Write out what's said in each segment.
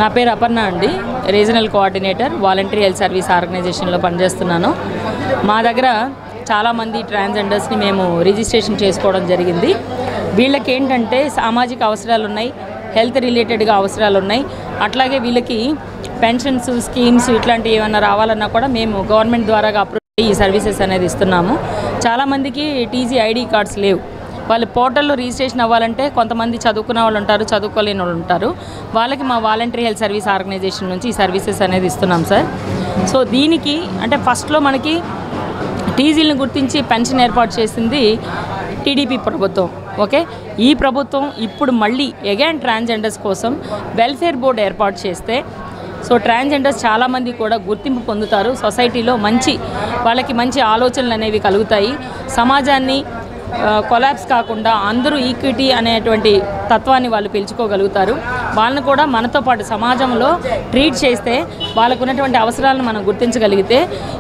నా పేరు అపర్ణ అండి. Regional coordinator voluntary health service ఆర్గనైజేషన్లో పనిచేస్తున్నాను. మా దగ్గర చాలామంది ట్రాన్స్జెండర్స్ని మేము రిజిస్ట్రేషన్ చేసుకోవడం జరిగింది. వీళ్ళకి ఏంటంటే సామాజిక అవసరాలు ఉన్నాయి, హెల్త్ రిలేటెడ్గా అవసరాలు ఉన్నాయి. అట్లాగే వీళ్ళకి పెన్షన్స్ స్కీమ్స్ ఇట్లాంటివి ఏమన్నా రావాలన్నా కూడా మేము గవర్నమెంట్ ద్వారా అప్రూవ్ ఈ సర్వీసెస్ అనేది ఇస్తున్నాము. చాలామందికి టీజీ ఐడి కార్డ్స్ లేవు. వాళ్ళు పోర్టల్లో రిజిస్ట్రేషన్ అవ్వాలంటే కొంతమంది చదువుకున్న వాళ్ళు ఉంటారు, చదువుకోలేని వాళ్ళు ఉంటారు. వాళ్ళకి మా వాలంటరీ హెల్త్ సర్వీస్ ఆర్గనైజేషన్ నుంచి ఈ సర్వీసెస్ అనేది ఇస్తున్నాం సార్. సో దీనికి అంటే ఫస్ట్లో మనకి టీజీలను గుర్తించి పెన్షన్ ఏర్పాటు చేసింది టీడీపీ ప్రభుత్వం. ఓకే, ఈ ప్రభుత్వం ఇప్పుడు మళ్ళీ అగైన్ ట్రాన్స్జెండర్స్ కోసం వెల్ఫేర్ బోర్డు ఏర్పాటు చేస్తే సో ట్రాన్స్జెండర్స్ చాలామంది కూడా గుర్తింపు పొందుతారు. సొసైటీలో వాళ్ళకి మంచి ఆలోచనలు అనేవి కలుగుతాయి. సమాజాన్ని కొలాప్స్ కాకుండా అందరూ ఈక్విటీ అనేటువంటి తత్వాన్ని వాళ్ళు పిలుచుకోగలుగుతారు. వాళ్ళని కూడా మనతో పాటు సమాజంలో ట్రీట్ చేస్తే వాళ్ళకు ఉన్నటువంటి అవసరాలను మనం గుర్తించగలిగితే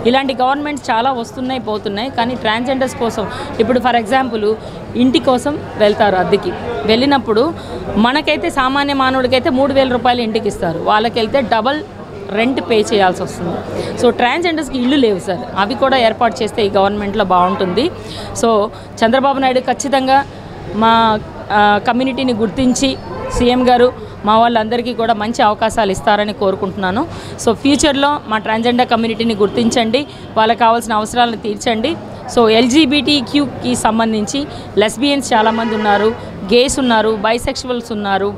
ఇలాంటి గవర్నమెంట్స్ చాలా వస్తున్నాయి పోతున్నాయి. కానీ ట్రాన్స్జెండర్స్ కోసం ఇప్పుడు ఫర్ ఎగ్జాంపుల్ ఇంటి కోసం వెళ్తారు అద్దెకి, వెళ్ళినప్పుడు మనకైతే సామాన్య మానవుడికైతే 3,000 రూపాయలు ఇంటికి ఇస్తారు, వాళ్ళకి వెళ్తే డబల్ రెంట్ పే చేయాల్సి వస్తుంది. సో ట్రాన్స్జెండర్స్కి ఇల్లు లేవు సార్, అవి కూడా ఏర్పాటు చేస్తే ఈ గవర్నమెంట్లో బాగుంటుంది. సో చంద్రబాబు నాయుడు ఖచ్చితంగా మా కమ్యూనిటీని గుర్తించి సీఎం గారు మా వాళ్ళందరికీ కూడా మంచి అవకాశాలు ఇస్తారని కోరుకుంటున్నాను. సో ఫ్యూచర్లో మా ట్రాన్స్జెండర్ కమ్యూనిటీని గుర్తించండి, వాళ్ళకి కావాల్సిన అవసరాలను తీర్చండి. సో LGBTQ సంబంధించి లెస్బియన్స్ చాలామంది ఉన్నారు, గేస్ ఉన్నారు, బైసెక్షువల్స్ ఉన్నారు,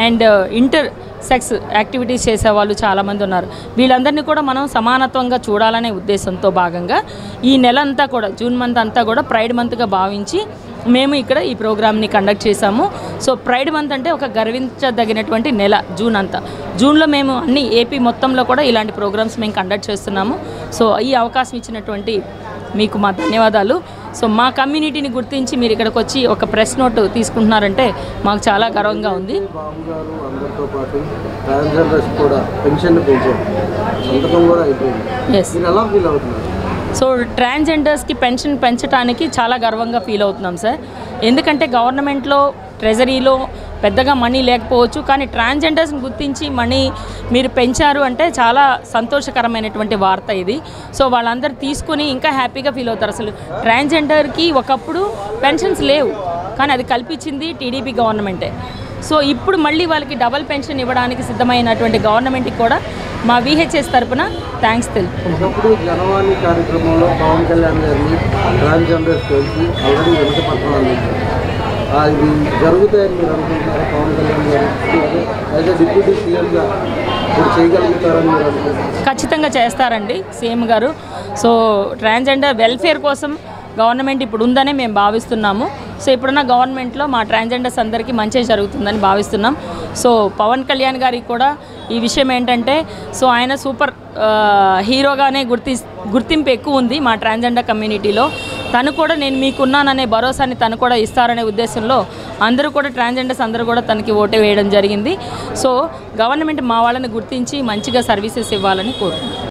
అండ్ ఇంటర్ సెక్స్ యాక్టివిటీస్ చేసేవాళ్ళు చాలామంది ఉన్నారు. వీళ్ళందరినీ కూడా మనం సమానత్వంగా చూడాలనే ఉద్దేశంతో భాగంగా ఈ నెల అంతా కూడా జూన్ మంత్ అంతా కూడా ప్రైడ్ మంత్గా భావించి మేము ఇక్కడ ఈ ప్రోగ్రామ్ని కండక్ట్ చేశాము. సో ప్రైడ్ మంత్ అంటే ఒక గర్వించదగినటువంటి నెల జూన్ అంతా. జూన్లో మేము అన్ని ఏపీ మొత్తంలో కూడా ఇలాంటి ప్రోగ్రామ్స్ మేము కండక్ట్ చేస్తున్నాము. సో ఈ అవకాశం ఇచ్చినటువంటి మీకు మా ధన్యవాదాలు. సో మా కమ్యూనిటీని గుర్తించి మీరు ఇక్కడికి వచ్చి ఒక ప్రెస్ నోట్ తీసుకుంటున్నారంటే మాకు చాలా గర్వంగా ఉంది. సో ట్రాన్స్జెండర్స్కి పెన్షన్ పెంచడానికి చాలా గర్వంగా ఫీల్ అవుతున్నాం సార్. ఎందుకంటే గవర్నమెంట్లో ట్రెజరీలో పెద్దగా మనీ లేకపోవచ్చు, కానీ ట్రాన్స్జెండర్స్ని గుర్తించి మనీ మీరు పెంచారు అంటే చాలా సంతోషకరమైనటువంటి వార్త ఇది. సో వాళ్ళందరూ తీసుకుని ఇంకా హ్యాపీగా ఫీల్ అవుతారు. అసలు ట్రాన్స్జెండర్కి ఒకప్పుడు పెన్షన్స్ లేవు, కానీ అది కల్పించింది టీడీపీ గవర్నమెంటే. సో ఇప్పుడు మళ్ళీ వాళ్ళకి డబల్ పెన్షన్ ఇవ్వడానికి సిద్ధమైనటువంటి గవర్నమెంట్కి కూడా మా VHS తరపున థ్యాంక్స్ తెలుపుకుంటున్నాం. జనవాణి కార్యక్రమంలో పవన్ కళ్యాణ్ గారిని ట్రాన్స్జెండర్స్ కలిసి ఆల్రెడీ వినతిపత్రాలు ఇది జరుగుతాయని మీరు అనుకుంటున్నారా? పవన్ కళ్యాణ్ గారు యాజ్ ఎ డిప్యూటీ సీఎంగా చేయగలుగుతారని మీరు అనుకుంటున్నారు? ఖచ్చితంగా చేస్తారండి సీఎం గారు. సో ట్రాన్స్జెండర్ వెల్ఫేర్ కోసం గవర్నమెంట్ ఇప్పుడు ఉందనే మేము భావిస్తున్నాము. సో ఇప్పుడున్న గవర్నమెంట్లో మా ట్రాన్స్జెండర్స్ అందరికీ మంచి జరుగుతుందని భావిస్తున్నాం. సో పవన్ కళ్యాణ్ గారికి కూడా ఈ విషయం ఏంటంటే సో ఆయన సూపర్ హీరోగానే గుర్తింపు ఎక్కువ ఉంది మా ట్రాన్స్జెండర్ కమ్యూనిటీలో. తను కూడా నేను మీకున్నాననే భరోసాని తను కూడా ఇస్తారనే ఉద్దేశంలో అందరూ కూడా ట్రాన్స్జెండర్స్ అందరూ కూడా తనకి ఓటు వేయడం జరిగింది. సో గవర్నమెంట్ మా వాళ్ళని గుర్తించి మంచిగా సర్వీసెస్ ఇవ్వాలని కోరుకుంటున్నాను.